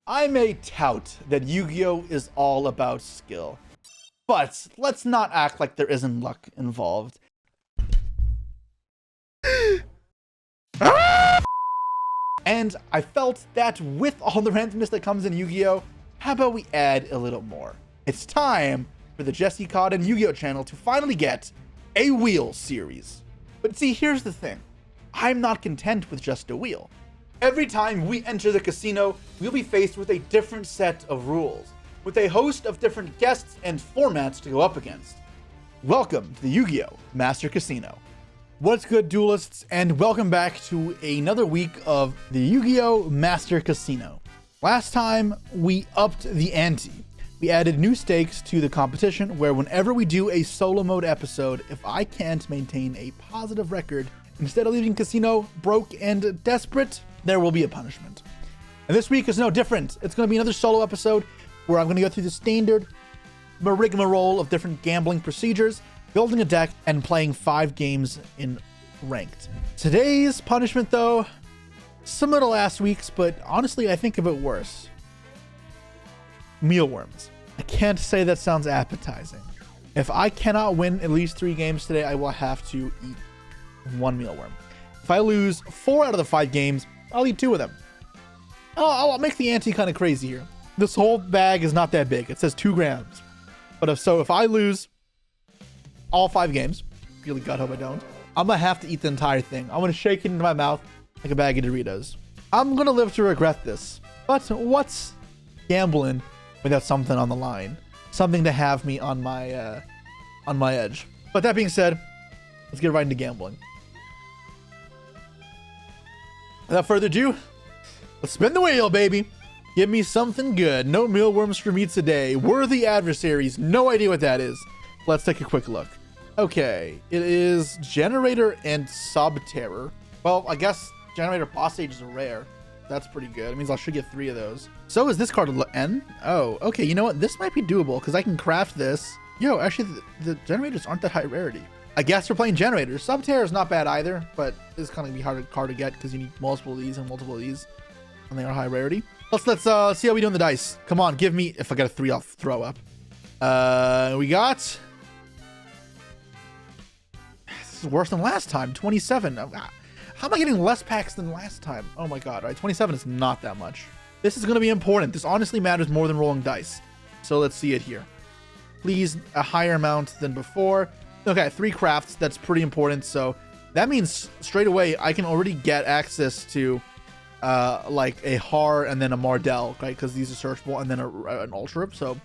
I may tout that Yu-Gi-Oh is all about skill, but let's not act like there isn't luck involved. And I felt that with all the randomness that comes in Yu-Gi-Oh, how about we add a little more? It's time for the Jesse Kotton Yu-Gi-Oh channel to finally get a wheel series. But see, here's the thing. I'm not content with just a wheel. Every time we enter the casino, we'll be faced with a different set of rules, with a host of different guests and formats to go up against. Welcome to the Yu-Gi-Oh! Master Casino. What's good, duelists, and welcome back to another week of the Yu-Gi-Oh! Master Casino. Last time, we upped the ante. We added new stakes to the competition where whenever we do a solo mode episode, if I can't maintain a positive record, instead of leaving casino broke and desperate, there will be a punishment. And this week is no different. It's going to be another solo episode where I'm going to go through the standard rigmarole of different gambling procedures, building a deck, and playing 5 games in ranked. Today's punishment, though, similar to last week's, but honestly, I think of it worse. Mealworms. I can't say that sounds appetizing. If I cannot win at least 3 games today, I will have to eat 1 mealworm. If I lose 4 out of the 5 games, I'll eat 2 of them. I'll make the ante kind of crazy here. This whole bag is not that big. It says 2 grams. But if I lose all 5 games, really God hope I don't, I'm gonna have to eat the entire thing. I'm gonna shake it into my mouth like a bag of Doritos. I'm gonna live to regret this. But what's gambling without something on the line? Something to have me on my edge. But that being said, let's get right into gambling. Without further ado, let's spin the wheel, baby. Give me something good. No mealworms for me today. Worthy adversaries. No idea what that is. Let's take a quick look. Okay, it is Generator and Sub-Terror. Well, I guess Generator Boss Stage is a rare. That's pretty good. It means I should get 3 of those. So is this card N? Oh, okay. You know what? This might be doable because I can craft this. Yo, actually, the generators aren't that high rarity. I guess we're playing generators. Sub-Terror is not bad either, but it's kind of be hard to get because you need multiple of these and multiple of these, and they are high rarity. Let's see how we do on the dice. Come on, give me. If I get a 3, I'll throw up. We got. This is worse than last time. 27. How am I getting less packs than last time? Oh my god! All right, 27 is not that much. This is going to be important. This honestly matters more than rolling dice. So let's see it here. Please, a higher amount than before. Okay, 3 crafts. That's pretty important. So that means straight away I can already get access to like a Har and then a Mardell, right? Because these are searchable, and then an Ultra. So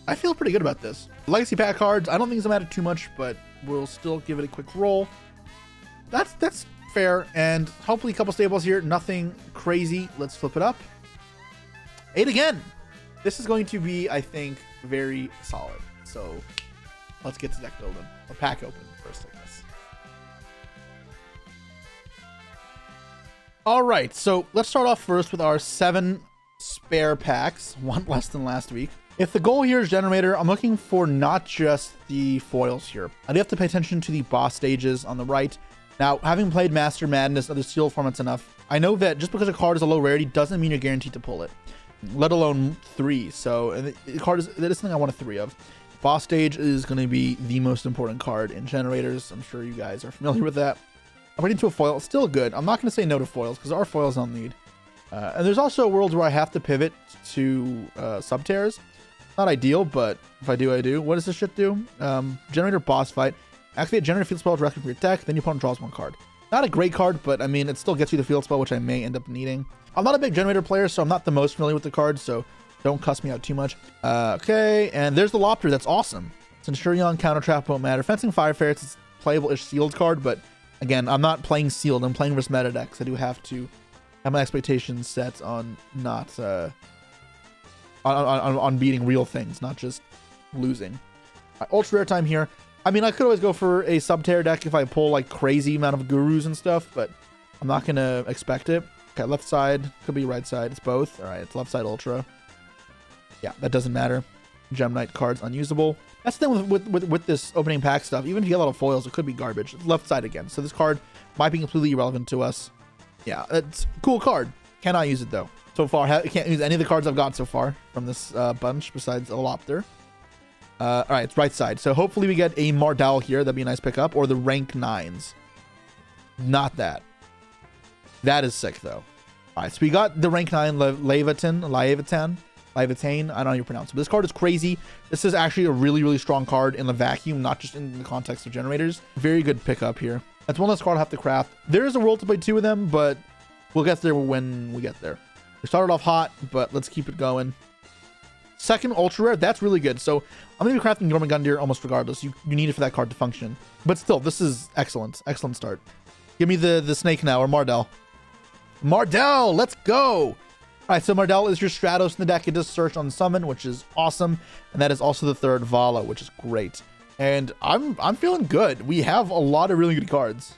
I feel pretty good about this. Legacy pack cards. I don't think it's gonna matter too much, but we'll still give it a quick roll. That's fair, and hopefully a couple stables here. Nothing crazy. Let's flip it up. 8 again. This is going to be, I think, very solid. So let's get to deck building. Or pack open first, I guess. All right, so let's start off first with our 7 spare packs, 1 less than last week. If the goal here is Generator, I'm looking for not just the foils here. I do have to pay attention to the boss stages on the right. Now, having played Master Madness, other seal formats enough, I know that just because a card is a low rarity doesn't mean you're guaranteed to pull it, let alone 3. So and the card is something I want a 3 of. Boss stage is going to be the most important card in generators. I'm sure you guys are familiar with that. I'm ready to a foil. It's still good. I'm not going to say no to foils because our foils I'll need. And there's also a world where I have to pivot to Sub-Terrors. Not ideal, but if I do, I do. What does this shit do? Generator boss fight. Activate Generator field spell directly from your deck. Then your opponent draws 1 card. Not a great card, but I mean, it still gets you the field spell, which I may end up needing. I'm not a big Generator player, so I'm not the most familiar with the cards, so don't cuss me out too much. Okay, and there's the Lopter. That's awesome. Centurion, Counter Trap won't matter. Fencing Fire Ferrets is playable-ish sealed card, but again, I'm not playing sealed. I'm playing versus meta decks. I do have to have my expectations set on not on beating real things, not just losing. Ultra rare time here. I mean, I could always go for a Sub-Terror deck if I pull like crazy amount of gurus and stuff, but I'm not gonna expect it. Okay, left side could be right side. It's both. All right, it's left side Ultra. Yeah, that doesn't matter. Gem Knight cards unusable. That's the thing with this opening pack stuff. Even if you get a lot of foils, it could be garbage. It's left side again. So this card might be completely irrelevant to us. Yeah, it's a cool card. Cannot use it though. so far. Can't use any of the cards I've got so far from this bunch besides a Lopter. All right, it's right side. So hopefully we get a Mardell here. That'd be a nice pickup. Or the rank 9s. Not that. That is sick, though. All right, so we got the rank 9 Leviathan. I don't know how you pronounce it. But this card is crazy. This is actually a really, really strong card in the vacuum, not just in the context of generators. Very good pickup here. That's one less card I have to craft. There is a world to play 2 of them, but we'll get there when we get there. We started off hot, but let's keep it going. Second ultra rare, that's really good. So I'm going to be crafting Jormungandr almost regardless. You need it for that card to function. But still, this is excellent. Excellent start. Give me the snake now, or Mardell. Mardell, let's go. All right, so Mardell is your Stratos in the deck. It does search on summon, which is awesome. And that is also the third Vala, which is great. And I'm feeling good. We have a lot of really good cards.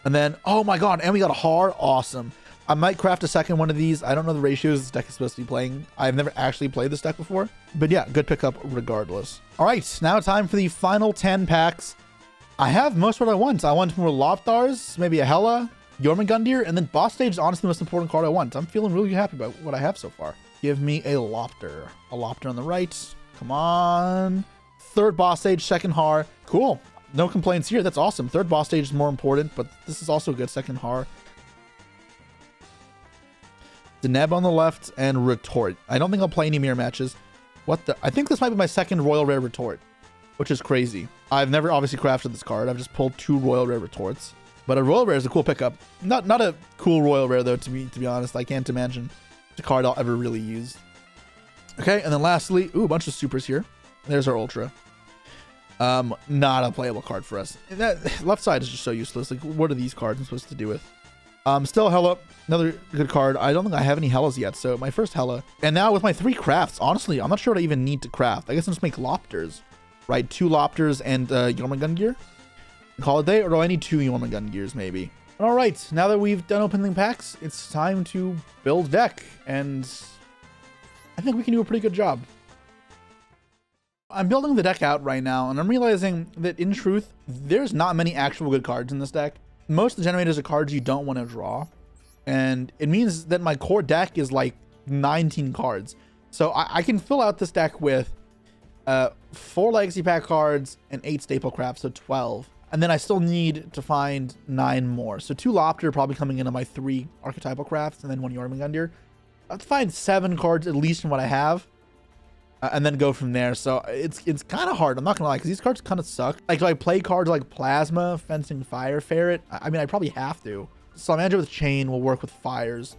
And then, oh my god, and we got a Har. Awesome. I might craft a second one of these. I don't know the ratios this deck is supposed to be playing. I've never actually played this deck before. But yeah, good pickup regardless. All right, now time for the final 10 packs. I have most what I want. I want more Loftars, maybe a Hela, Jormungandr, and then boss stage is honestly the most important card I want. I'm feeling really happy about what I have so far. Give me a Lopter. A Lopter on the right. Come on. Third boss stage, second Har. Cool. No complaints here. That's awesome. Third boss stage is more important, but this is also good. Second Har. Deneb on the left and Retort. I don't think I'll play any mirror matches. What the? I think this might be my second Royal Rare Retort, which is crazy. I've never obviously crafted this card. I've just pulled 2 Royal Rare Retorts. But a Royal Rare is a cool pickup. Not a cool Royal Rare though, to be honest. I can't imagine the card I'll ever really use. Okay, and then lastly, ooh, a bunch of supers here. There's our Ultra. Not a playable card for us. That left side is just so useless. Like, what are these cards I'm supposed to do with? Still Hela, another good card. I don't think I have any Hellas yet, so my first Hela. And now with my 3 crafts, honestly, I'm not sure what I even need to craft. I guess I'll just make Lopters, right? 2 Lopters and Jormungandr. Call it a day, or do I need 2 Jormungandrs maybe? All right, now that we've done opening packs, it's time to build deck, and I think we can do a pretty good job. I'm building the deck out right now, and I'm realizing that in truth, there's not many actual good cards in this deck. Most of the generators are cards you don't want to draw, and it means that my core deck is like 19 cards. So I can fill out this deck with 4 legacy pack cards and 8 staple crafts, so 12. And then I still need to find 9 more. So 2 Lopter probably coming into my 3 archetypal crafts, and then 1 Jormungandr. I have to find 7 cards at least from what I have, and then go from there. So it's kind of hard. I'm not gonna lie, because these cards kind of suck. Like, do I play cards like Plasma, Fencing Fire, Ferret? I mean, I probably have to. Salamander with Chain will work with fires.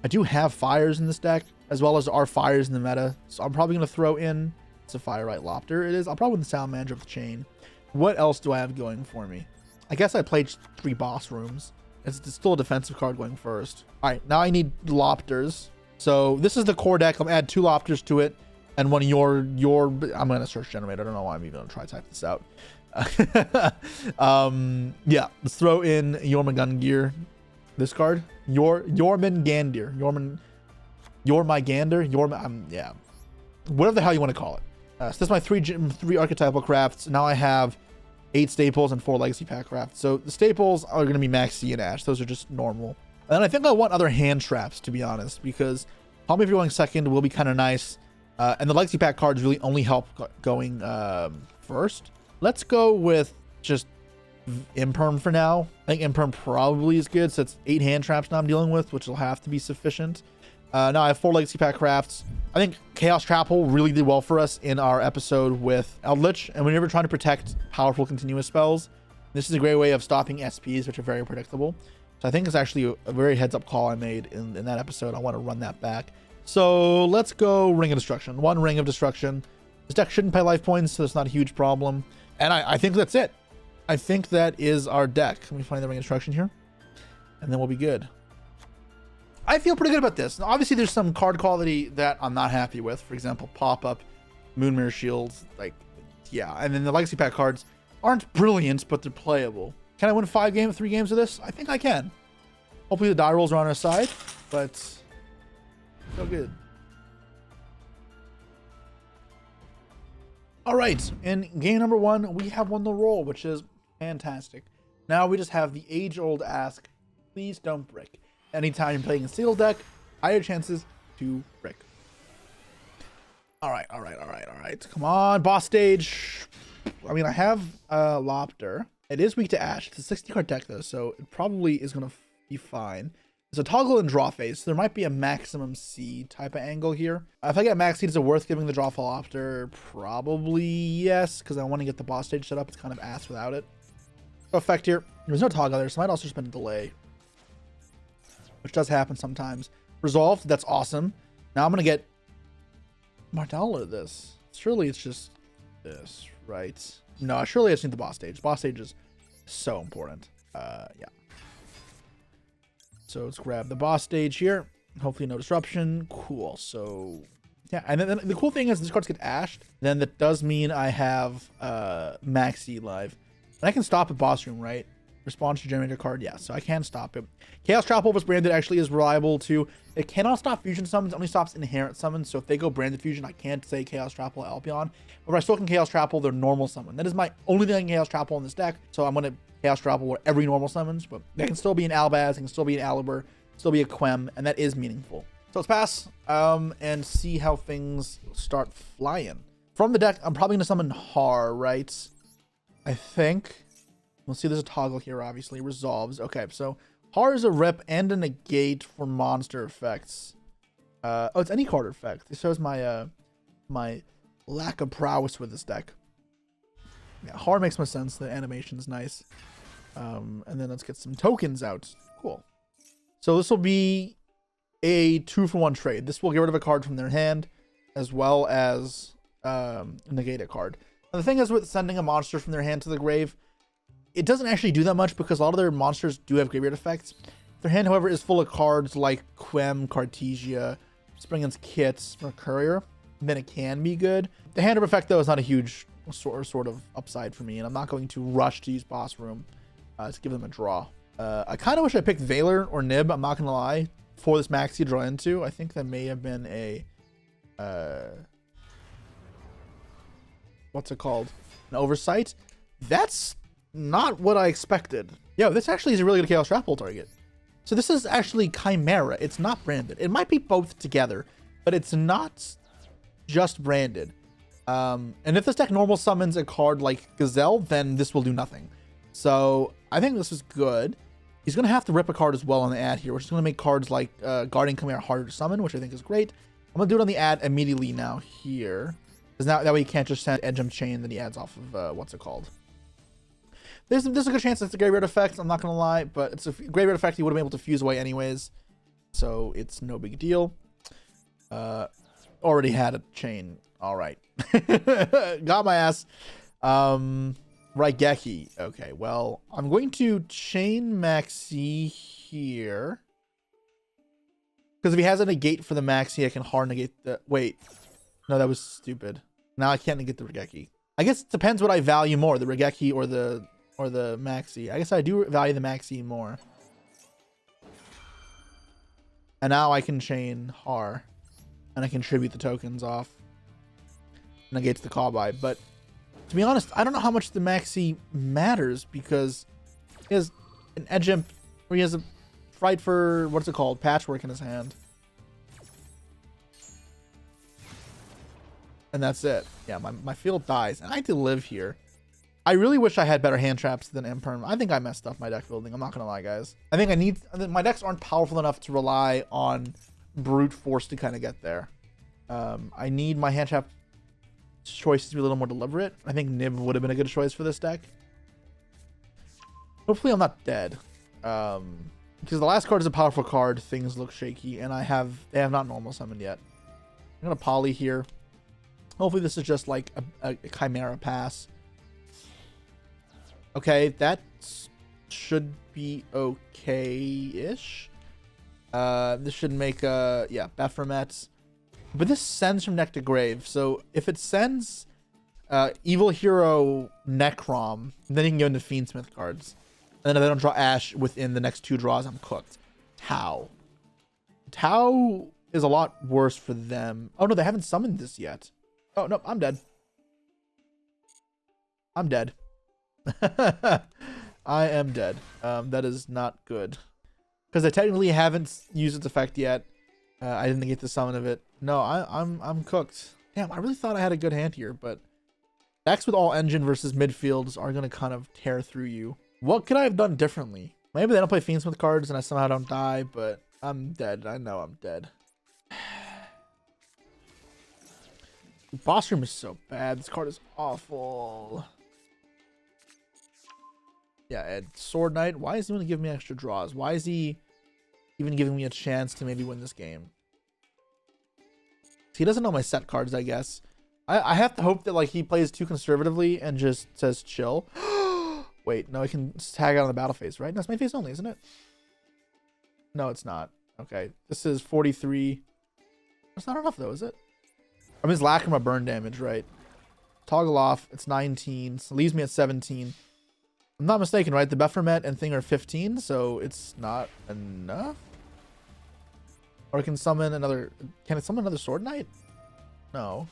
I do have fires in this deck, as well as there are fires in the meta. So I'm probably gonna throw in, it's a Fire Right Lopter. It is. I'll probably with the Salamander with Chain. What else do I have going for me? I guess I played 3 boss rooms. It's still a defensive card going first. All right, now I need Lopters. So this is the core deck. I'm gonna add 2 Lopters to it, and one of your. I'm gonna search generator. I don't know why I'm even gonna try to type this out. Yeah, let's throw in Jormungandr. This card, Jormungandr. Yeah, whatever the hell you want to call it. So this is my 3 archetypal crafts. Now I have 8 staples and 4 legacy pack crafts. So the staples are going to be Max C and Ash. Those are just normal. And then I think I want other hand traps, to be honest, because Help Me If You're Going Second will be kind of nice. And the legacy pack cards really only help going first. Let's go with just Imperm for now. I think Imperm probably is good. So it's 8 hand traps now I'm dealing with, which will have to be sufficient. Now I have 4 legacy pack crafts. I think Chaos Trapple really did well for us in our episode with Eldritch, and whenever trying to protect powerful continuous spells, this is a great way of stopping SPs, which are very predictable. So I think it's actually a very heads up call I made in that episode. I want to run that back. So let's go Ring of Destruction. 1 Ring of Destruction. This deck shouldn't pay life points, so it's not a huge problem. And I think that's it. I think that is our deck. Let me find the Ring of Destruction here, and then we'll be good. I feel pretty good about this. Now, obviously, there's some card quality that I'm not happy with. For example, Pop-Up, Moonmirror Shields, like, yeah. And then the Legacy Pack cards aren't brilliant, but they're playable. Can I win 3 games of this? I think I can. Hopefully the die rolls are on our side, but so good. All right, in game number 1, we have won the roll, which is fantastic. Now we just have the age-old ask, please don't brick. anytime you're playing a single deck, higher chances to brick. All right. Come on, boss stage. I mean, I have Lopter. It is weak to Ash. It's a 60 card deck though, so it probably is gonna be fine. It's a toggle and draw phase, so there might be a maximum C type of angle here. If I get max seed, is it worth giving the draw fall Lopter? Probably yes, because I want to get the boss stage set up. It's kind of ass without it. No effect here. There's no toggle there, so it might also just been a delay, which does happen sometimes. Resolved. That's awesome. Now I'm gonna get Martel or this. Surely it's just this, right? No, surely I just need the boss stage. Boss stage is so important. Yeah. So let's grab the boss stage here. Hopefully no disruption. Cool. So yeah, and then the cool thing is these cards get ashed. Then that does mean I have Maxi live. And I can stop at boss room, right? Response to generator card, yeah, so I can stop it. Chaos Trap Wolf branded actually is reliable too. It cannot stop fusion summons, it only stops inherent summons. So if they go branded fusion, I can't say Chaos Trapple Albion. But I still can Chaos Trapple their normal summon. That is my only thing I can Chaos Trapple in this deck. So I'm gonna Chaos Trapple every normal summons, but they can still be an Albaz, it can still be an Aliber, still be a Quem, and that is meaningful. So let's pass and see how things start flying. From the deck, I'm probably gonna summon Har, right? I think. We'll see there's a toggle here, obviously. Resolves. Okay, so Har is a rip and a negate for monster effects. Oh, it's any card effect. It shows my my lack of prowess with this deck. Yeah, Har makes more sense. The animation's nice. And then let's get some tokens out. Cool. So this will be a 2-for-1 trade. This will get rid of a card from their hand, as well as negate a card. Now, the thing is with sending a monster from their hand to the grave, it doesn't actually do that much because a lot of their monsters do have graveyard effects. Their hand, however, is full of cards like Quem, Cartesia, Springen's Kits, or Courier. Then it can be good. The hand of effect, though, is not a huge sort of upside for me, and I'm not going to rush to use Boss Room to give them a draw. I kind of wish I picked Valor or Nib, I'm not going to lie, for this Maxi to draw into. I think that may have been a... what's it called? An oversight? That's not what I expected. Yo, this actually is a really good Chaos Trapple target. So this is actually Chimera. It's not branded. It might be both together, but it's not just branded. And if this deck normal summons a card like Gazelle, then this will do nothing. So I think this is good. He's going to have to rip a card as well on the ad here, which is going to make cards like Guardian Chimera harder to summon, which I think is great. I'm going to do it on the ad immediately now here. Because now that way you can't just send Edgem Chain, then he adds off of, what's it called? There's a good chance it's a graveyard effect, I'm not going to lie, but it's a graveyard effect he would have been able to fuse away anyways. So it's no big deal. Already had a chain. All right. Got my ass. Ryu-Ge. Okay, well, I'm going to chain Maxi here. Because if he has a negate for the Maxi, I can hard negate the... Wait. No, that was stupid. Now I can't negate the Ryu-Ge. I guess it depends what I value more, the Ryu-Ge or the Maxi. I guess I do value the Maxi more. And now I can chain Har. And I can tribute the tokens off. Negates the Cowbite. But to be honest, I don't know how much the Maxi matters because he has an Edgem, or he has a fight for, what's it called? Patchwork in his hand. And that's it. Yeah, my field dies. And I have to live here. I really wish I had better hand traps than Imperm. I think I messed up my deck building. I'm not going to lie, guys. I think my decks aren't powerful enough to rely on brute force to kind of get there. I need my hand trap choices to be a little more deliberate. I think Nib would have been a good choice for this deck. Hopefully I'm not dead. Because the last card is a powerful card. Things look shaky. And they have not normal summoned yet. I'm going to poly here. Hopefully this is just like a Chimera pass. Okay, that should be okay-ish. This should make yeah, Baphomet. But this sends from deck to grave. So if it sends Evil Hero Necrom, then you can go into Fiendsmith cards. And then if I don't draw Ash within the next 2 draws, I'm cooked. Tau. Tau is a lot worse for them. Oh no, they haven't summoned this yet. Oh no, I'm dead. I'm dead. I am dead. That is not good. because I technically haven't used its effect yet. I didn't get the summon of it. No, I'm cooked. Damn, I really thought I had a good hand here, but decks with all engine versus midfields are gonna kind of tear through you. What could I have done differently? Maybe they don't play Fiendsmith cards and I somehow don't die, but I'm dead. I know I'm dead. Boss Room is so bad. This card is awful. Yeah, Ed. Sword Knight. Why is he going to give me extra draws? Why is he even giving me a chance to maybe win this game? He doesn't know my set cards, I guess. I have to hope that like he plays too conservatively and just says chill. Wait, no, I can tag out on the battle phase, right? No, it's main phase only, isn't it? No, it's not. Okay, this is 43. That's not enough though, is it? I'm just lacking my burn damage, right? Toggle off. It's 19. So leaves me at 17. I'm not mistaken, right? The Bephomet and thing are 15, so it's not enough. Or I can summon another. Can I summon another Sword Knight? No.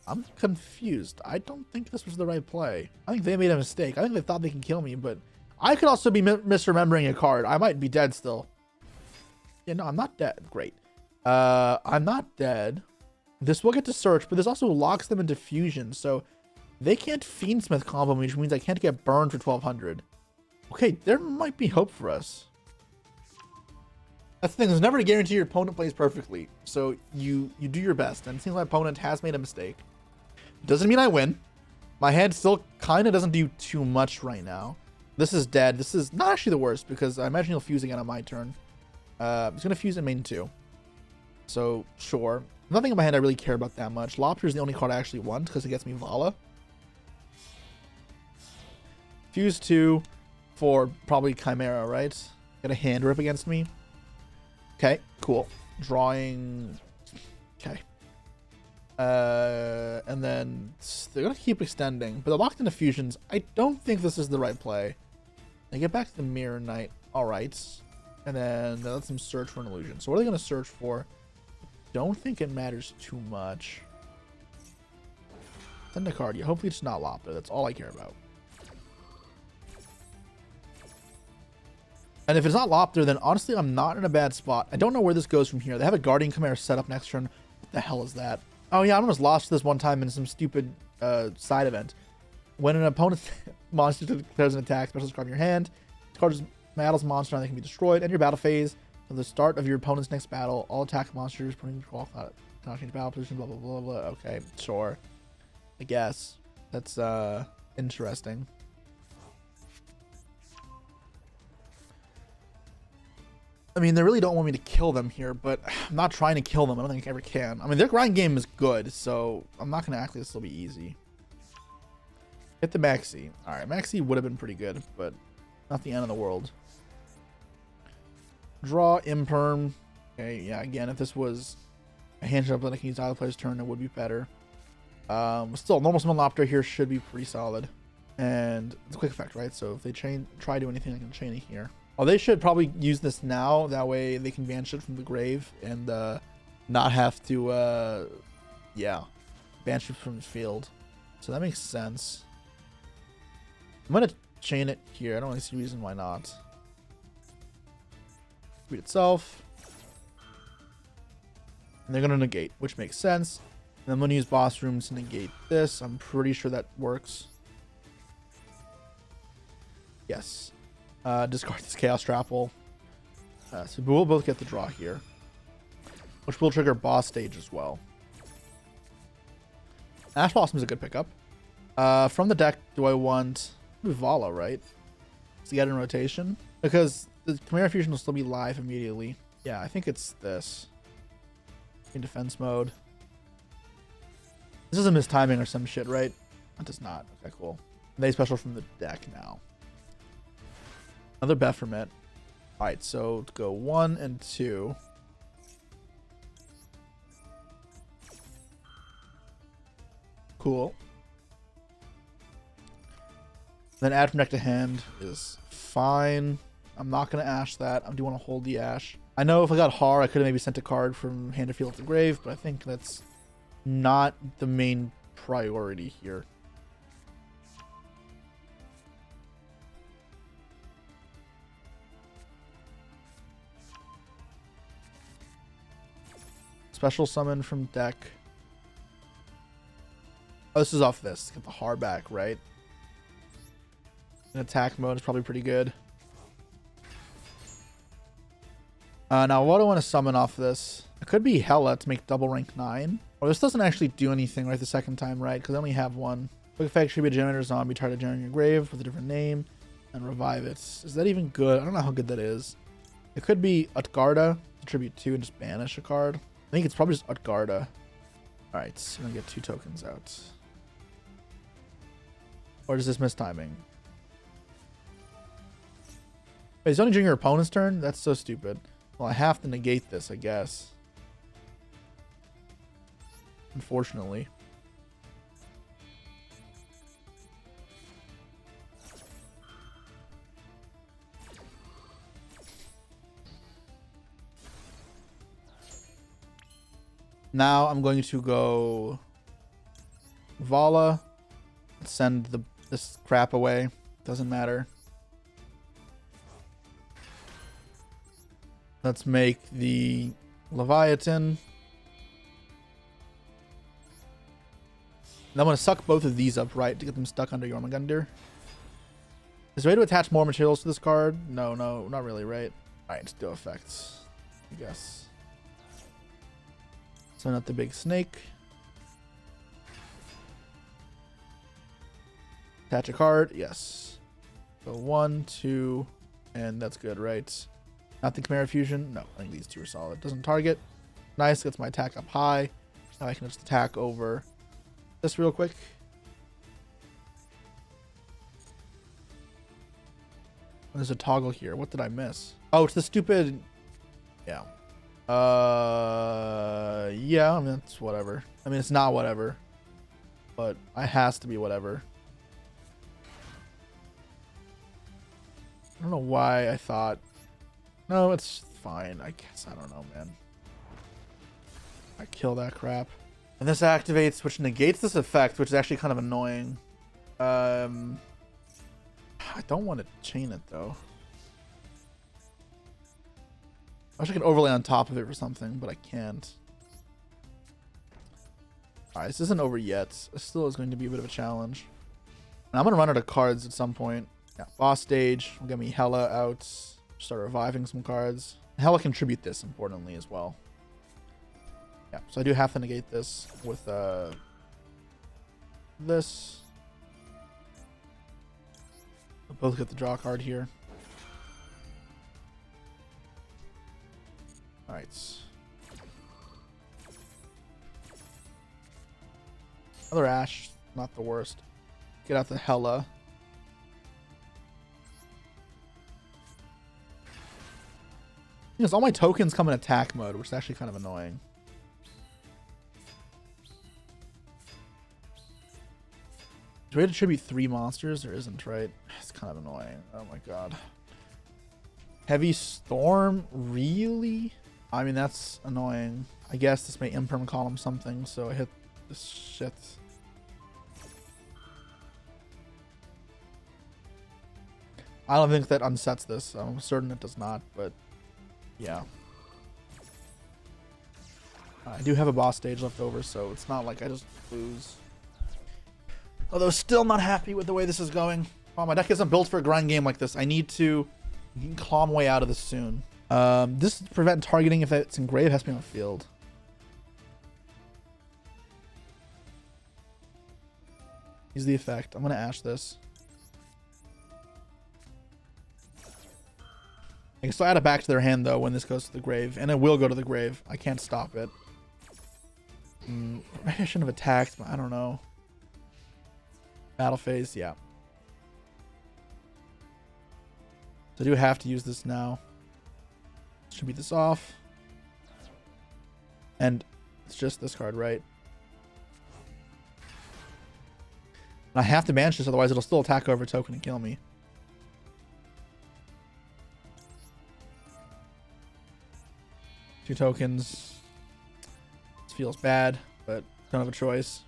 I'm confused. I don't think this was the right play. I think they made a mistake. I think they thought they can kill me, but I could also be misremembering a card. I might be dead still. Yeah, no, I'm not dead. Great. I'm not dead. This will get to search, but this also locks them into fusion, so they can't Fiendsmith combo me, which means I can't get burned for 1200. Okay, there might be hope for us. That's the thing, there's never a guarantee your opponent plays perfectly, so you do your best, and it seems my opponent has made a mistake. Doesn't mean I win. My hand still kind of doesn't do too much right now. This is dead. This is not actually the worst, because I imagine he'll fuse again on my turn. He's going to fuse in main 2. So, sure. Nothing in my hand I really care about that much. Lobster is the only card I actually want, because it gets me Vala. Fuse 2 for probably Chimera, right? Get a hand rip against me. Okay, cool. Drawing. Okay. And then they're going to keep extending, but they're locked into fusions. I don't think this is the right play. They get back to the Mirror Knight. All right. And then they let them search for an illusion. So what are they going to search for? Don't think it matters too much. Send a card. Yeah, hopefully it's not Lopter. That's all I care about. And if it's not Lopter, then honestly, I'm not in a bad spot. I don't know where this goes from here. They have a Guardian Chimera set up next turn. What the hell is that? Oh yeah, I almost lost this one time in some stupid side event. When an opponent's monster declares an attack, special describe your hand. This card is battles monster and they can be destroyed. End your battle phase. At the start of your opponent's next battle, all attack monsters putting control cannot change battle position, blah blah blah blah. Okay, sure. I guess. That's interesting. I mean, they really don't want me to kill them here, but I'm not trying to kill them. I don't think I ever can. I mean, their grind game is good, so I'm not going to act like this will be easy. Hit the Maxi. All right, Maxi would have been pretty good, but not the end of the world. Draw, Imperm. Okay, yeah, again, if this was a hand jump that I can use either player's turn, it would be better. Still, normal summon Lopter here should be pretty solid. And it's a quick effect, right? So if they try to do anything, I can chain it here. Oh, they should probably use this now. That way they can banish it from the grave and not have to, yeah, banish it from the field. So that makes sense. I'm going to chain it here. I don't really see a reason why not. Read itself. And they're going to negate, which makes sense. And I'm going to use boss rooms to negate this. I'm pretty sure that works. Yes. Discard this Chaos Trapple. So we'll both get the draw here, which will trigger boss stage as well. Ash Blossom is a good pickup. From the deck, do I want Vala, right? To get in rotation? Because the Chimera Fusion will still be live immediately. Yeah, I think it's this. In defense mode. This is a mistiming or some shit, right? That does not. Okay, cool. They special from the deck now. Another Bephomet. Alright, so go 1 and 2. Cool. Then add from deck to hand is fine. I'm not going to Ash that. I do want to hold the Ash. I know if I got Har, I could have maybe sent a card from hand to field to grave, but I think that's not the main priority here. Special summon from deck. Oh, this is off this. Get the Har back, right? In attack mode is probably pretty good. Now, what do I want to summon off this? It could be Hela to make double rank 9. Or this doesn't actually do anything right the second time, right? Because I only have one. Quick effect should be a generator zombie. Try to generate your grave with a different name and revive it. Is that even good? I don't know how good that is. It could be Utgarda. Attribute 2 and just banish a card. I think it's probably just Utgarda. Alright, so I'm going to get 2 tokens out. Or does this miss timing? Wait, it's only during your opponent's turn? That's so stupid. Well, I have to negate this, I guess. Unfortunately. Now I'm going to go Vala. Send this crap away. Doesn't matter. Let's make the Leviathan. And I'm going to suck both of these up, right, to get them stuck under Jormungandr. Is there a way to attach more materials to this card? No, not really, right? Alright, just do effects, I guess. So not the big snake. Attach a card, yes. So 1, 2, and that's good, right? Not the Chimera Fusion. No, I think these 2 are solid. Doesn't target. Nice, gets my attack up high. Now I can just attack over this real quick. There's a toggle here. What did I miss? Oh, it's the stupid... Yeah. Yeah, I mean, it's whatever. I mean, it's not whatever. But it has to be whatever. I don't know why I thought... No, it's fine. I guess. I don't know, man. I kill that crap. And this activates, which negates this effect, which is actually kind of annoying. I don't want to chain it, though. I wish I could overlay on top of it or something, but I can't. Alright, this isn't over yet. This still is going to be a bit of a challenge. And I'm going to run out of cards at some point. Yeah, boss stage will get me Hela out. Start reviving some cards. Hela contribute this, importantly, as well. Yeah, so I do have to negate this with this. We'll both get the draw card here. Alright. Another Ash, not the worst. Get out the Hela. Because all my tokens come in attack mode, which is actually kind of annoying. Do we have to tribute 3 monsters? There isn't, right? It's kind of annoying. Oh my god. Heavy Storm? Really? I mean, that's annoying. I guess this may imperm column something, so I hit this shit. I don't think that unsets this. I'm certain it does not, but yeah. I do have a boss stage left over, so it's not like I just lose. Although still not happy with the way this is going. Oh, my deck isn't built for a grind game like this. I need to claw my way out of this soon. This to prevent targeting if it's in grave has to be on the field. Use the effect. I'm going to Ash this. I can still add it back to their hand, though, when this goes to the grave. And it will go to the grave. I can't stop it. Maybe I shouldn't have attacked, but I don't know. Battle phase, yeah. So I do have to use this now. Should beat this off. And it's just this card, right? And I have to banish this, otherwise it'll still attack over a token and kill me. Two tokens. This feels bad, but don't have a choice.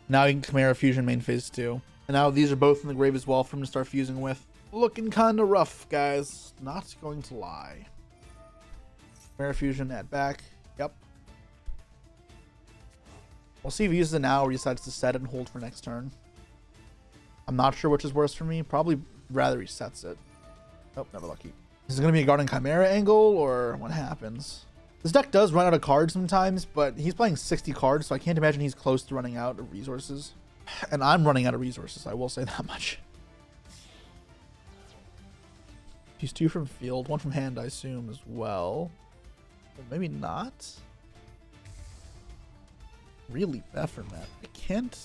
Now you can Chimera Fusion main phase 2. And now these are both in the grave as well for him to start fusing with. Looking kind of rough, guys. Not going to lie. Chimera Fusion at back. Yep. We'll see if he uses it now or he decides to set it and hold for next turn. I'm not sure which is worse for me. Probably rather he sets it. Oh, never lucky. Is it going to be a Guardian Chimera angle or what happens? This deck does run out of cards sometimes, but he's playing 60 cards, so I can't imagine he's close to running out of resources. And I'm running out of resources, I will say that much. He's 2 from field, 1 from hand, I assume, as well. But maybe not. Really Beffermat. I can't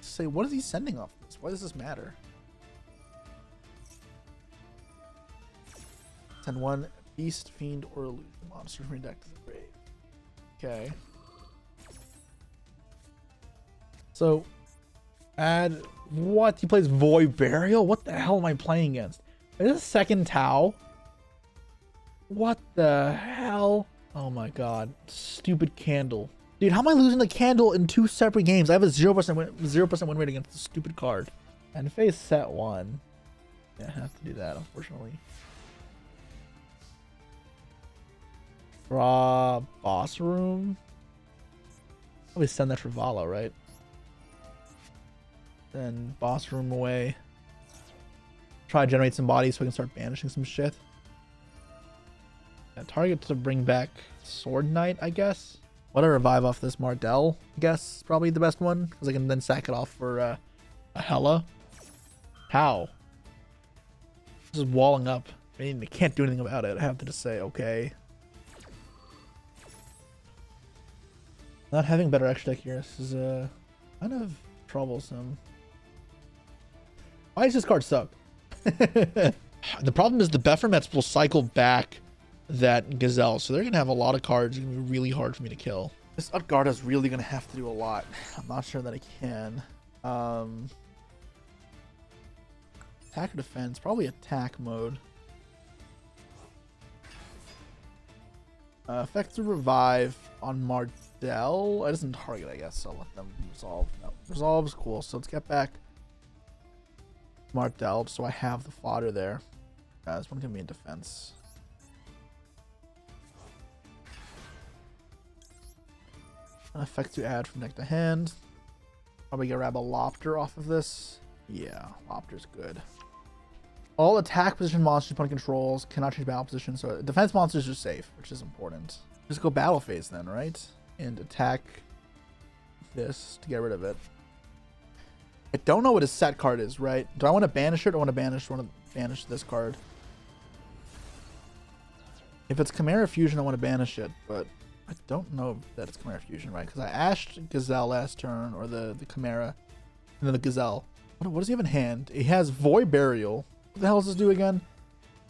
say, what is he sending off this? Why does this matter? Send 1 Beast, Fiend, or Illusion monster from your deck to the grave. Okay. So, add what? He plays Void Burial? What the hell am I playing against? Is this a second Tau? What the hell? Oh my god. Stupid Candle. Dude, how am I losing the Candle in 2 separate games? I have a 0% win rate against the stupid card. And face set 1. Yeah, I have to do that, unfortunately. Draw boss room. Probably send that for Vala, right? Then boss room away. Try to generate some bodies so I can start banishing some shit. Yeah, target to bring back Sword Knight, I guess. What do I revive off this? Mardell, I guess, probably the best one, because I can then sack it off for a Hela. How? Just walling up. I mean, I can't do anything about it. I have to just say, okay. Not having better extra deck here. This is kind of troublesome. Why does this card suck? The problem is the Beffermets will cycle back that Gazelle, so they're going to have a lot of cards. It's going to be really hard for me to kill. This Utgarda is really going to have to do a lot. I'm not sure that I can. Attack or defense? Probably attack mode. Effective revive on Mardell. It doesn't target, I guess, so I'll let them resolve. No, resolve's cool. So let's get back Mardell, so I have the fodder there. This one can be in defense. An effect to add from deck to hand. Probably grab a Lopter off of this. Yeah, Lopter's good. All attack position monsters opponent controls cannot change battle position, so defense monsters are safe, which is important. Just go battle phase then, right? And attack this to get rid of it. I don't know what his set card is, right? Do I want to banish it or want to banish this card? If it's Chimera Fusion, I want to banish it, but I don't know that it's Chimera Fusion, right? Because I ashed Gazelle last turn, or the Chimera, and then the Gazelle. What does he have in hand? He has Void Burial. What the hell does this do again?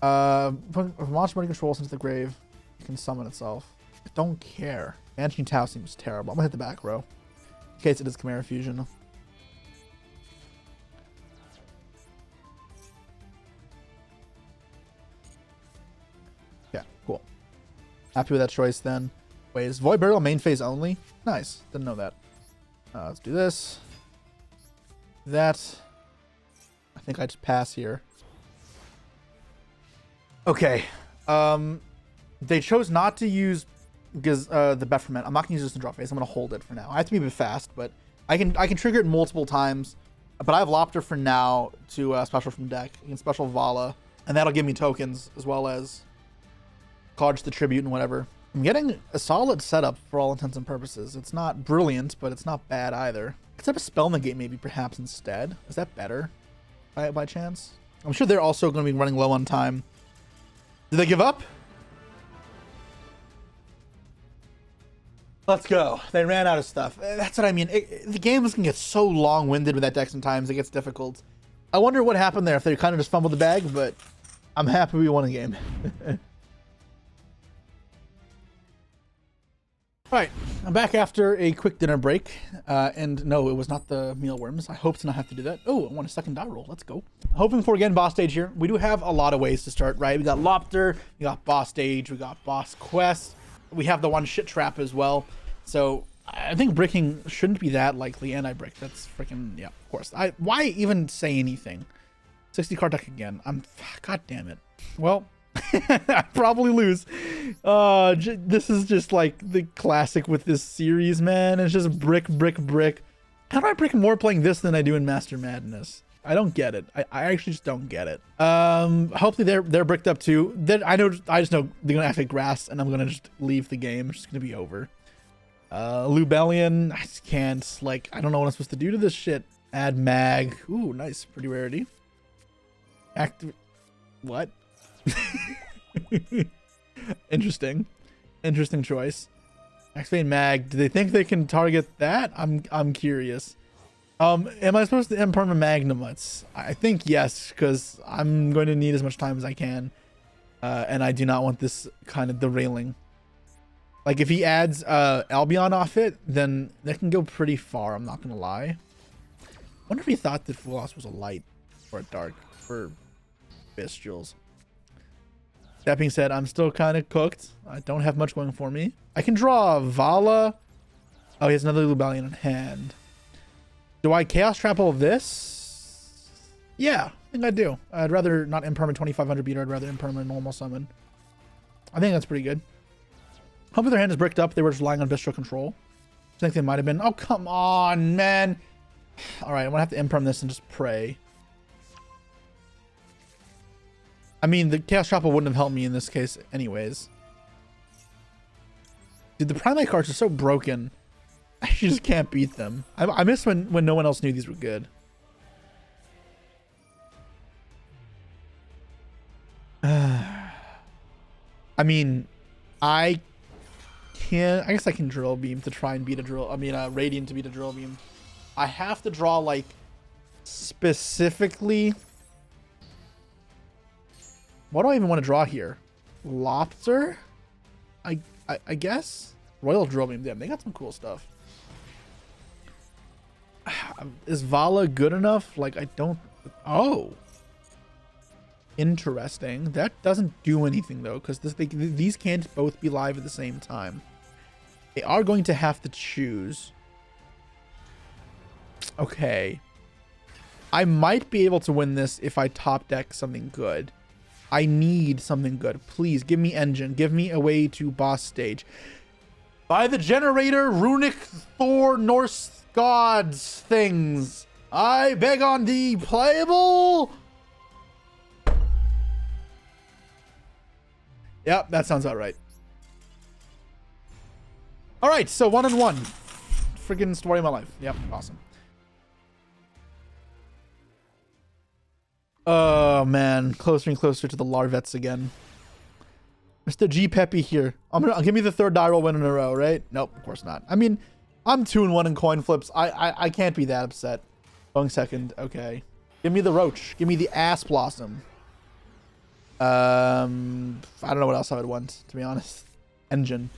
If monster money controls into the grave, it can summon itself. I don't care. Banishing Tau seems terrible. I'm gonna hit the back row. In case it is Chimera Fusion. Yeah, cool. Happy with that choice then. Wait, is Void Burial main phase only? Nice. Didn't know that. Let's do this. That. I think I just pass here. Okay. They chose not to use the Befferment. I'm not gonna use this in draw phase. I'm gonna hold it for now. I have to be a bit fast, but I can trigger it multiple times. But I have Lopter for now to special from deck. You can special Vala, and that'll give me tokens as well as cards to tribute and whatever. I'm getting a solid setup for all intents and purposes. It's not brilliant, but it's not bad either. Except a Spell Negate maybe perhaps instead. Is that better by chance? I'm sure they're also going to be running low on time. Did they give up? Let's go. They ran out of stuff. That's what I mean. The game can get so long-winded with that deck sometimes. It gets difficult. I wonder what happened there if they kind of just fumbled the bag, but I'm happy we won a game. Alright, I'm back after a quick dinner break, and no, it was not the mealworms. I hope to not have to do that. Oh, I want a second die roll. Let's go. Hoping for, again, boss stage here. We do have a lot of ways to start, right? We got Lopter, we got boss stage, we got boss quest. We have the one shit trap as well. So I think bricking shouldn't be that likely, and I brick. That's freaking, yeah, of course. Why even say anything? 60 card deck again. God damn it. Well, I probably lose. This is just like the classic with this series, man. It's just brick, brick, brick. How do I break more playing this than I do in Master Madness? I don't get it. I actually just don't get it. Hopefully they're bricked up too. I just know they're gonna have to grass, and I'm gonna just leave the game. It's just gonna be over. Lubellion, I just can't. Like, I don't know what I'm supposed to do to this shit. Add mag. Ooh, nice, pretty rarity. What? Interesting choice. Activate mag. Do they think they can target that? I'm curious. Am I supposed to imperma Magnamuts? I think yes, because I'm going to need as much time as I can, and I do not want this kind of derailing. Like, if he adds Albion off it, then that can go pretty far. I'm not gonna lie. I wonder if he thought that Fulos was a light or a dark for Bestials. That being said, I'm still kind of cooked. I don't have much going for me. I can draw Vala. Oh, he has another Lubellion in hand. Do I Chaos Trap all of this? Yeah, I think I do. I'd rather not imperma 2500 beater. I'd rather imperma normal summon. I think that's pretty good. Hopefully their hand is bricked up. They were just relying on Bestial control. I think they might have been. Oh, come on, man. All right, I'm going to have to imperm this and just pray. I mean, the Chaos Chopper wouldn't have helped me in this case anyways. Dude, the Primate cards are so broken. I just can't beat them. I miss when no one else knew these were good. I mean, I guess I can Drill Beam to try and beat a Drill. I mean, Radiant to beat a Drill Beam. I have to draw, like, specifically... What do I even want to draw here? Lobster? I guess? Royal Drill Beam. Damn, they got some cool stuff. Is Vala good enough? Like, I don't... Oh. Interesting. That doesn't do anything, though, because these can't both be live at the same time. They are going to have to choose. Okay. I might be able to win this if I top deck something good. I need something good. Please, give me engine. Give me a way to boss stage. By the generator, runic, Thor, Norse gods, things. I beg on thee, playable. Yep, that sounds about right. All right, so 1-1. Freaking story of my life. Yep, awesome. Oh man, closer and closer to the Larvets again. Mr. G Peppy here. I'll give me the third die roll win in a row, right? Nope, of course not. I mean, I'm 2-1 in coin flips. I can't be that upset. Going second, okay. Give me the Roach. Give me the Ass Blossom. I don't know what else I would want, to be honest. Engine.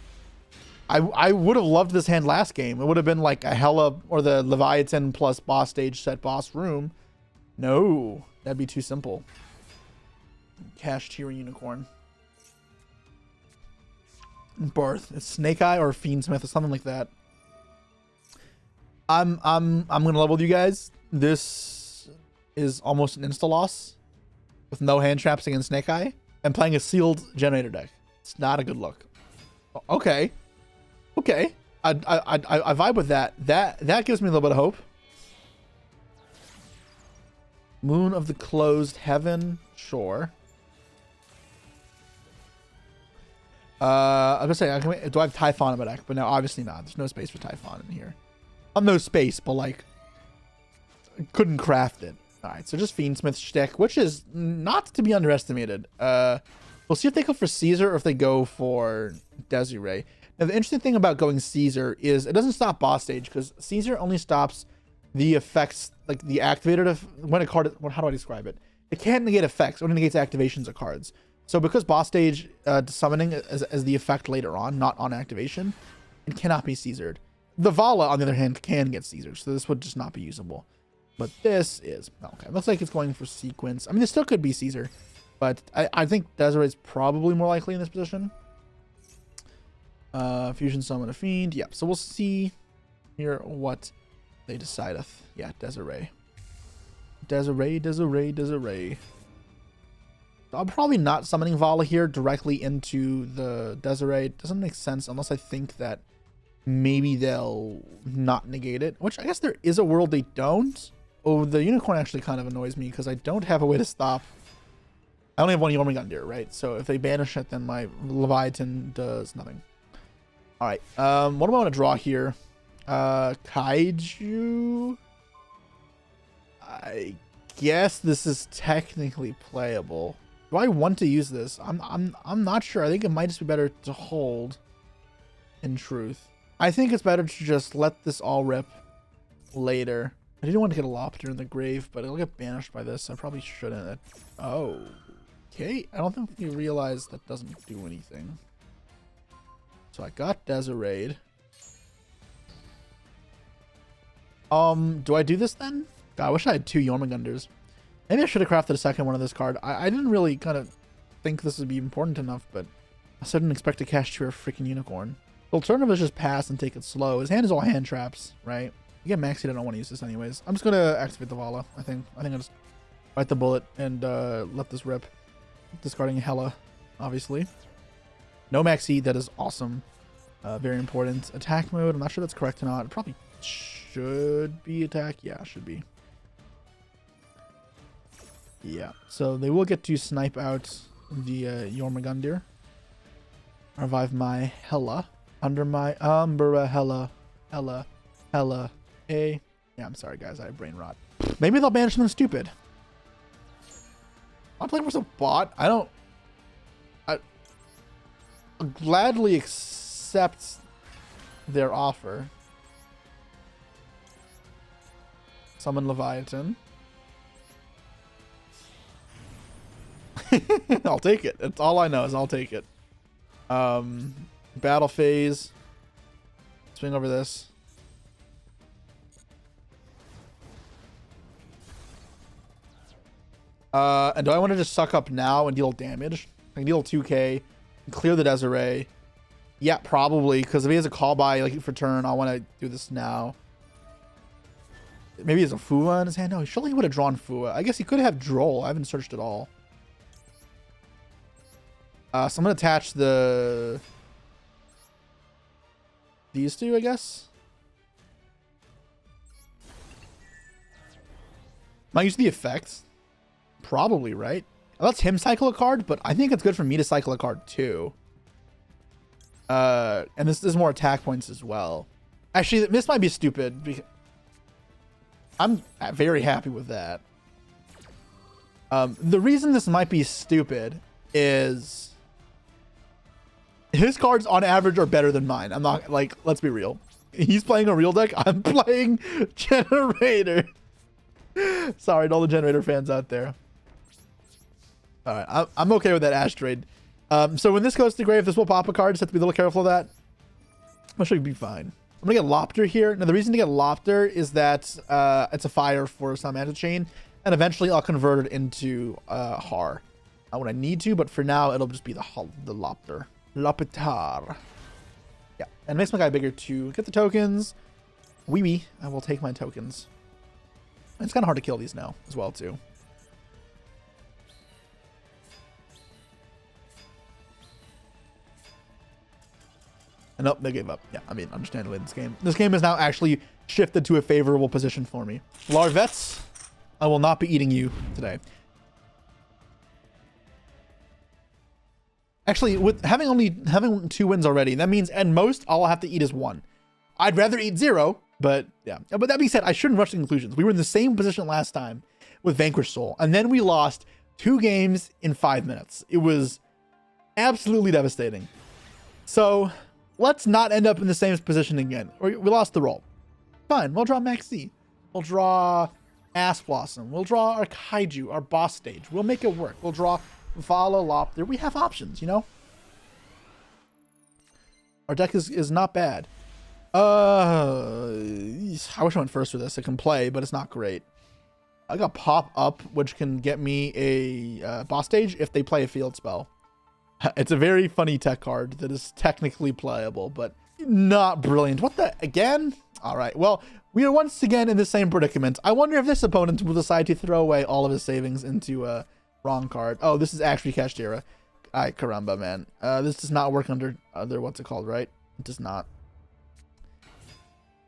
I would have loved this hand last game. It would have been like a Hella or the Leviathan plus boss stage set boss room. No, that'd be too simple. Cash tier unicorn. Birth. It's Snake Eye or Fiendsmith or something like that. I'm gonna level with you guys. This is almost an insta loss with no hand traps against Snake Eye and playing a sealed generator deck. It's not a good look. Okay. Okay. I vibe with that. That gives me a little bit of hope. Moon of the Closed Heaven. Sure. I was gonna say, do I have Typhon in my deck? But no, obviously not. There's no space for Typhon in here. No space, but like, couldn't craft it. All right, so just Fiendsmith shtick, which is not to be underestimated. We'll see if they go for Caesar or if they go for Desiree. Now, the interesting thing about going Caesar is it doesn't stop boss stage, because Caesar only stops the effects, like the activated when a card. How do I describe it? It can't negate effects; only negates activations of cards. So because boss stage summoning as the effect later on, not on activation, it cannot be Caesared. The Vala, on the other hand, can get Caesared, so this would just not be usable. But this is okay. Looks like it's going for sequence. I mean, this still could be Caesar, but I think Desiree is probably more likely in this position. Fusion summon a fiend. Yep. So we'll see here what they decideth. Yeah, Desiree. Desiree. I'm probably not summoning Vala here directly into the Desiree. It doesn't make sense unless I think that maybe they'll not negate it, which I guess there is a world they don't. Oh, the unicorn actually kind of annoys me because I don't have a way to stop. I only have one Jormungandr, right? So if they banish it, then my Leviathan does nothing. All right. What do I want to draw here? Kaiju. I guess this is technically playable. Do I want to use this? I'm not sure. I think it might just be better to hold. In truth, I think it's better to just let this all rip later. I didn't want to get a Lopter in the grave, but it'll get banished by this. I probably shouldn't. Oh, okay. I don't think you realize that doesn't do anything. So I got Desiree. Do I do this then? God, I wish I had 2 Jormungandrs. Maybe I should have crafted a second one of this card. I didn't really kind of think this would be important enough, but I also didn't expect to cast to a freaking unicorn. The alternative is just pass and take it slow. His hand is all hand traps, right? You get Maxi, I don't want to use this anyways. I'm just going to activate the Vala, I think. I think I'll just bite the bullet and let this rip. Discarding Hela, obviously. No Maxi, that is awesome. Very important. Attack mode, I'm not sure that's correct or not. It probably should be attack. Yeah, should be. Yeah, so they will get to snipe out the Jormungandr. Revive my Hela. Under my Umbra Hela. Hela. Hey. Yeah, I'm sorry, guys. I have brain rot. Maybe they'll banish them stupid. I'm playing for a bot. I'll gladly accept their offer. Summon Leviathan. I'll take it. That's all I know is I'll take it. Battle phase. Swing over this. And do I want to just suck up now and deal damage? I can deal 2k and clear the Desiree. Yeah, probably, because if he has a call by like for turn, I want to do this now. Maybe he has a Fua in his hand. No, surely he would have drawn Fua. I guess he could have Droll. I haven't searched at all. So I'm gonna attach these two, I guess. Might use the effect. Probably, right? It lets him cycle a card, but I think it's good for me to cycle a card too. And this is more attack points as well. Actually, this might be stupid because I'm very happy with that. The reason this might be stupid is his cards on average are better than mine. I'm not like, let's be real. He's playing a real deck. I'm playing Generator. Sorry to all the Generator fans out there. All right, I'm okay with that Ash trade. So when this goes to grave, this will pop a card. Just have to be a little careful of that. I'm sure you'll be fine. I'm gonna get Lopter here. Now the reason to get Lopter is that it's a fire for some Magic Chain, and eventually I'll convert it into Har when I need to. But for now, it'll just be the Lopter. Lopitar. Yeah, and it makes my guy bigger to get the tokens. Wee, I will take my tokens. And it's kind of hard to kill these now as well too. And nope, they gave up. Yeah, I mean, understandably, this game is now actually shifted to a favorable position for me. Larvets, I will not be eating you today. Actually, with having 2 wins already, that means at most all I'll have to eat is 1. I'd rather eat 0, but yeah. But that being said, I shouldn't rush to conclusions. We were in the same position last time with Vanquish Soul, and then we lost 2 games in 5 minutes. It was absolutely devastating. So let's not end up in the same position again. We lost the roll. Fine, we'll draw Maxi. We'll draw Ass Blossom. We'll draw our Kaiju, our boss stage. We'll make it work. We'll draw Vala, Lopter. We have options, you know? Our deck is not bad. I wish I went first for this. It can play, but it's not great. I got Pop Up, which can get me a boss stage if they play a field spell. It's a very funny tech card that is technically playable, but not brilliant. What the? Again? All right. Well, we are once again in the same predicament. I wonder if this opponent will decide to throw away all of his savings into Wrong card. Oh, this is actually Kashtira. Ay, caramba, man. This does not work under what's it called, right? It does not.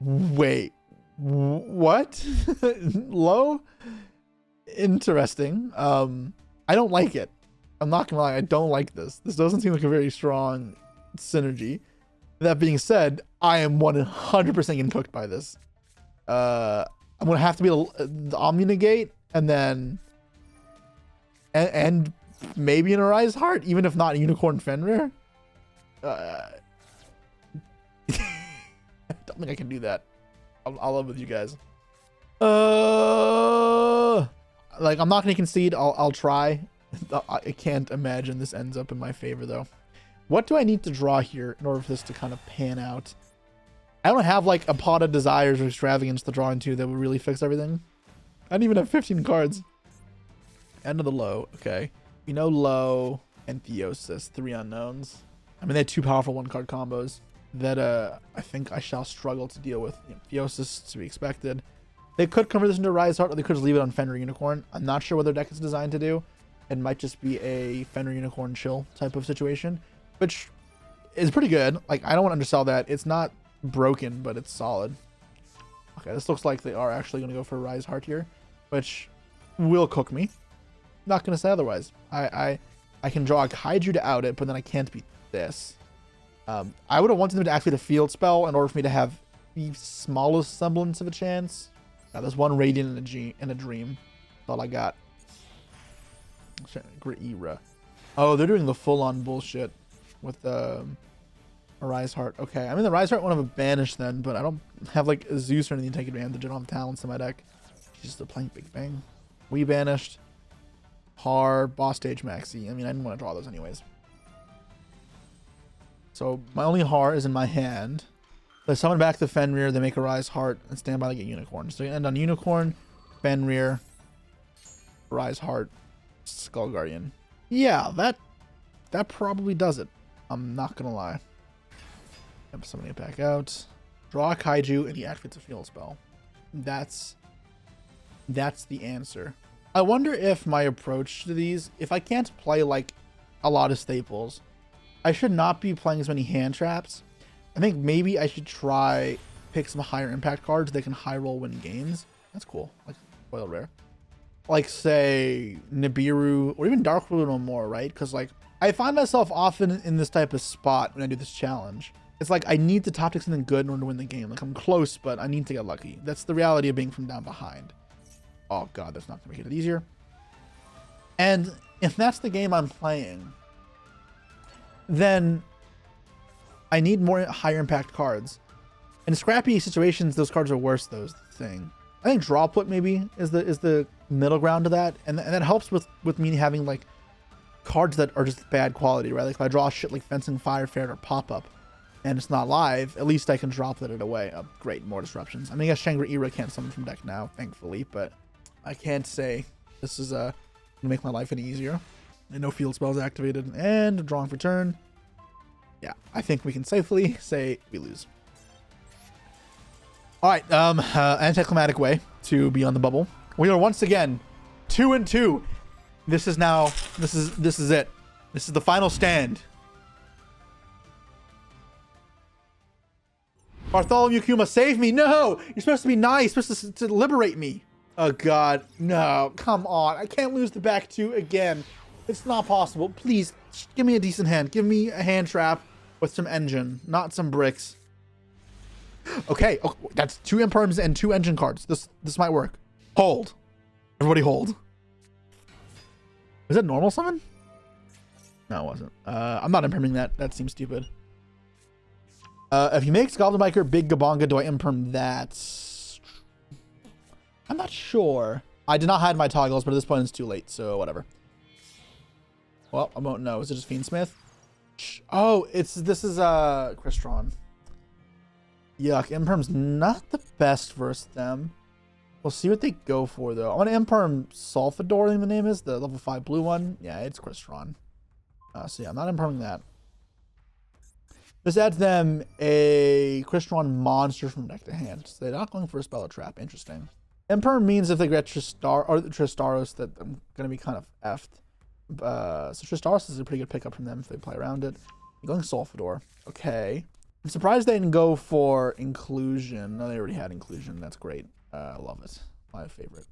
Wait. What? Low? Interesting. I don't like it. I'm not gonna lie, I don't like this. This doesn't seem like a very strong synergy. That being said, I am 100% getting cooked by this. I'm gonna have to be the Omni Negate and then and maybe an Arise Heart, even if not Unicorn Fenrir. I don't think I can do that. I'll live with you guys. Like, I'm not gonna concede. I'll try. I can't imagine this ends up in my favor though. What do I need to draw here in order for this to kind of pan out? I don't have like a pot of desires or extravagance to draw into that would really fix everything. I don't even have 15 cards. End of the low. Okay. We know low and Theosis, 3 unknowns. I mean, they had 2 powerful 1-card combos that I think I shall struggle to deal with. Theosis to be expected. They could convert this into Rise Heart, or they could just leave it on Fenrir Unicorn. I'm not sure what their deck is designed to do. It might just be a Fenrir Unicorn chill type of situation, which is pretty good. Like, I don't want to undersell that. It's not broken, but it's solid. Okay, this looks like they are actually going to go for a Rise Heart here, which will cook me. Not going to say otherwise. I can draw a Kaiju to out it, but then I can't beat this. I would have wanted them to activate a field spell in order for me to have the smallest semblance of a chance. Now, there's one Radiant in a Dream. That's all I got. Era. Oh, they're doing the full-on bullshit with the Rise Heart. Okay, I mean, the Rise Heart won't have a banish then, but I don't have like a Zeus or anything to take advantage. I don't have talents in my deck. She's still playing Big Bang. We banished. Har, Boss Stage Maxi. I mean, I didn't want to draw those anyways. So my only Har is in my hand. They summon back the Fenrir, they make a Rise Heart, and stand by to get Unicorn. So you end on Unicorn, Fenrir, Rise Heart, Skull Guardian. Yeah, that probably does it. I'm not gonna lie. Yep, summoning it back out. Draw a Kaiju, and he activates a field spell. That's the answer. I wonder if my approach to these, if I can't play like a lot of staples, I should not be playing as many hand traps. I think maybe I should try pick some higher impact cards that can high roll win games. That's cool. Like foil rare. Like say Nibiru or even Darkwood no more, right? Because like I find myself often in this type of spot when I do this challenge. It's like I need to top tick something good in order to win the game. Like I'm close, but I need to get lucky. That's the reality of being from down behind. Oh god, that's not gonna make it easier. And if that's the game I'm playing, then I need more higher impact cards. In scrappy situations, those cards are worse though, is the thing. I think Drawput maybe is the middle ground to that. And that helps with me having like cards that are just bad quality, right? Like if I draw shit like Fencing Fire Ferret or Pop Up and it's not live, at least I can Drawput it away. Oh, great, more disruptions. I mean, I guess Shangri-Ira can't summon from deck now, thankfully, but I can't say this is gonna make my life any easier. And no field spells activated and drawing for turn. Yeah, I think we can safely say we lose. All right, anticlimactic way to be on the bubble. We are once again 2-2. This is it. This is the final stand. Bartholomew Kuma, save me! No, you're supposed to be nice. You're supposed to liberate me. Oh god, no! Come on, I can't lose the back 2 again. It's not possible. Please, give me a decent hand. Give me a hand trap with some engine, not some bricks. Okay, oh, that's 2 Imperms and 2 engine cards. This might work. Hold. Everybody hold. Was that normal summon? No, it wasn't. I'm not Imperming that. That seems stupid. If he makes Goblin Biker Big Gabonga, do I Imperm that? I'm not sure. I did not hide my toggles, but at this point it's too late, so whatever. Well, I won't know. Is it just Fiendsmith? Oh, this is Crystron. Yuck, Imperm's not the best versus them. We'll see what they go for though. I want to Imperm Sulfador, I think the name is, the level 5 blue one. Yeah, it's Crystron. So yeah, I'm not Imperming that. This adds them a Crystron monster from deck to hand. So they're not going for a spell or trap. Interesting. Imperm means if they get Tristaros that I'm gonna be kind of effed. So Tristaros is a pretty good pickup from them if they play around it. You're going Solfador. Okay. I'm surprised they didn't go for Inclusion. No, they already had Inclusion. That's great. I love it. My favorite.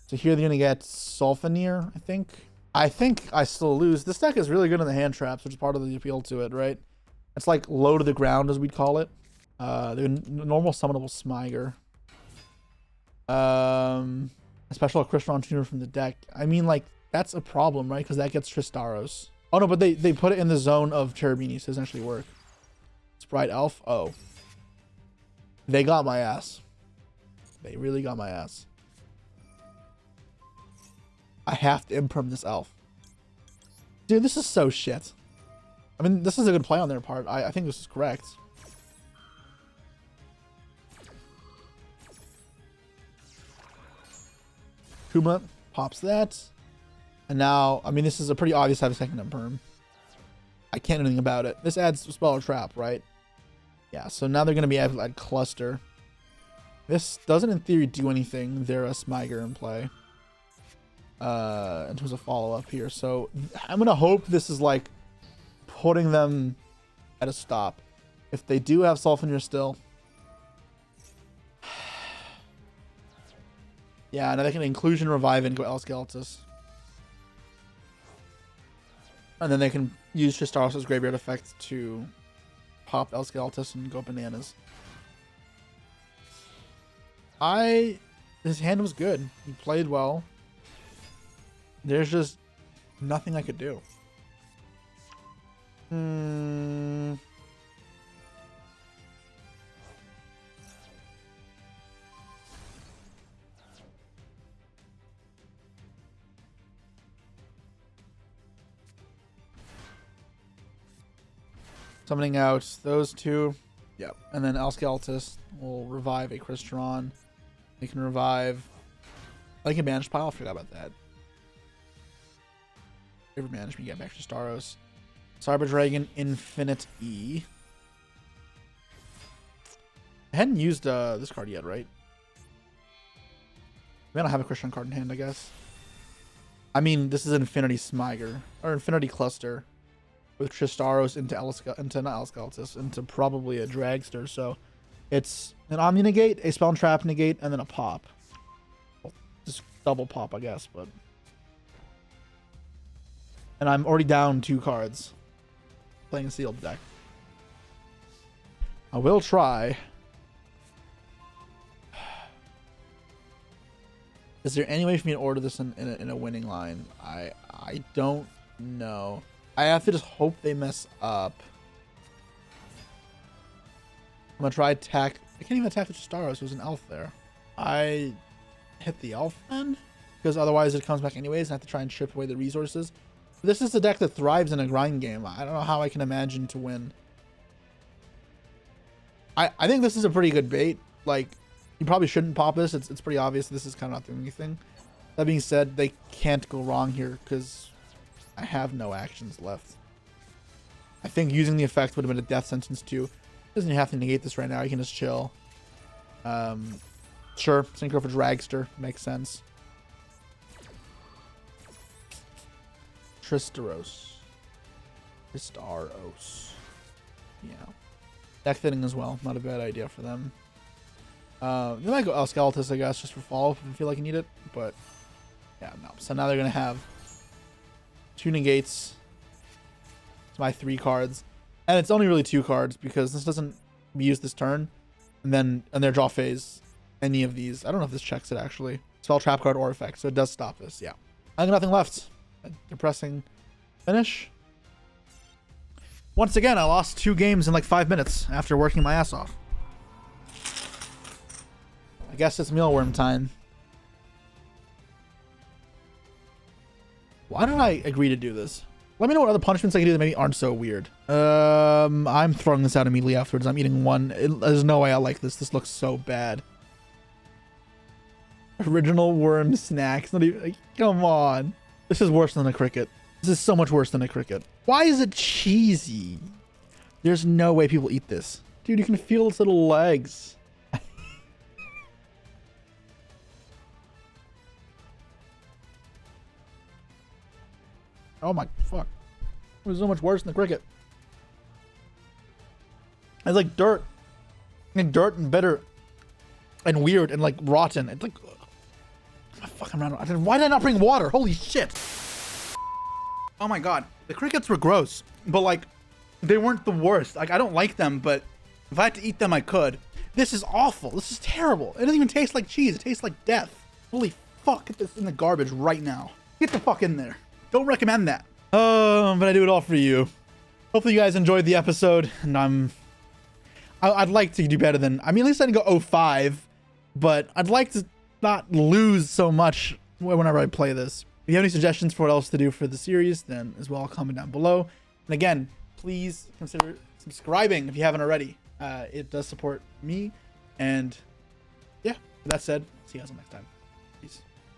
So here they're going to get Sulfanir, I think. I think I still lose. This deck is really good in the hand traps, which is part of the appeal to it, right? It's like low to the ground, as we'd call it. The normal summonable Smiger. A special Crystron tuner from the deck. I mean, like, that's a problem, right? Because that gets Tristaros. Oh, no, but they put it in the zone of Cherubini, so it doesn't actually work. Sprite Elf. Oh. They got my ass. They really got my ass. I have to imperm this elf. Dude, this is so shit. I mean, this is a good play on their part. I think this is correct. Kuma pops that. And now, I mean, this is a pretty obvious have a second imperm. I can't do anything about it. This adds spell or trap, right? Yeah, so now they're going to be able to add cluster. This doesn't, in theory, do anything. They're a Smiger in play. In terms of follow-up here. So I'm going to hope this is, like, putting them at a stop. If they do have Sulfanir still. Yeah, now they can Inclusion, Revive, and go Elskeltis. And then they can use Tristaros' Graveyard Effect to pop Elskeltis and go bananas. His hand was good. He played well. There's just nothing I could do. Summoning out those two. Yep. And then Elskeltis will revive a Crystron. They can revive. I think a Banish Pile. I forgot about that. Favorite management, get back to Staros. Cyber Dragon, Infinite E. I hadn't used this card yet, right? I don't have a Crystron card in hand, I guess. I mean, this is Infinity Smiger. Or Infinity Cluster. With Tristaros into not Elskeltis, into probably a Dragster. So it's an Omni Negate, a Spell and Trap Negate, and then a pop. Well, just double pop, I guess, but. And I'm already down 2 cards. Playing a sealed deck. I will try. Is there any way for me to order this in a winning line? I don't know. I have to just hope they mess up. I'm gonna try attack. I can't even attack the Staros. There's an elf there. I hit the elf then? Because otherwise it comes back anyways and I have to try and chip away the resources. This is a deck that thrives in a grind game. I don't know how I can imagine to win. I think this is a pretty good bait. Like, you probably shouldn't pop this. It's pretty obvious this is kind of not doing anything. That being said, they can't go wrong here because I have no actions left. I think using the effect would have been a death sentence too. Doesn't have to negate this right now. You can just chill. Sure, Synchro for Dragster makes sense. Tristaros. Yeah. Deck thinning as well. Not a bad idea for them. They might go Elskeltis, I guess, just for follow-up if you feel like you need it. But, yeah, no. So now they're going to have 2 negates. It's my 3 cards. And it's only really 2 cards because this doesn't be used this turn. And then in their draw phase, any of these. I don't know if this checks it, actually. Spell, trap card, or effect. So it does stop this, yeah. I got nothing left. A depressing finish. Once again, I lost 2 games in like 5 minutes after working my ass off. I guess it's mealworm time. Why don't I agree to do this? Let me know what other punishments I can do that maybe aren't so weird. I'm throwing this out immediately afterwards. I'm eating one. There's no way I like this. This looks so bad. Original worm snacks. Not even, like, come on. This is worse than a cricket. This is so much worse than a cricket. Why is it cheesy? There's no way people eat this. Dude, you can feel its little legs. Oh my fuck. It was so much worse than the cricket. It's like dirt. Like dirt and bitter. And weird and like rotten. It's like... I'm fucking around. Why did I not bring water? Holy shit. Oh my god. The crickets were gross. But like, they weren't the worst. Like, I don't like them, but if I had to eat them, I could. This is awful. This is terrible. It doesn't even taste like cheese. It tastes like death. Holy fuck. Get this in the garbage right now. Get the fuck in there. Don't recommend that. But I do it all for you. Hopefully you guys enjoyed the episode, and I'd like to do better than, I mean, at least I didn't go 05, but I'd like to not lose so much whenever I play this. If you have any suggestions for what else to do for the series, then as well, comment down below. And again, please consider subscribing if you haven't already. It does support me. And yeah, with that said, see you guys next time. Peace.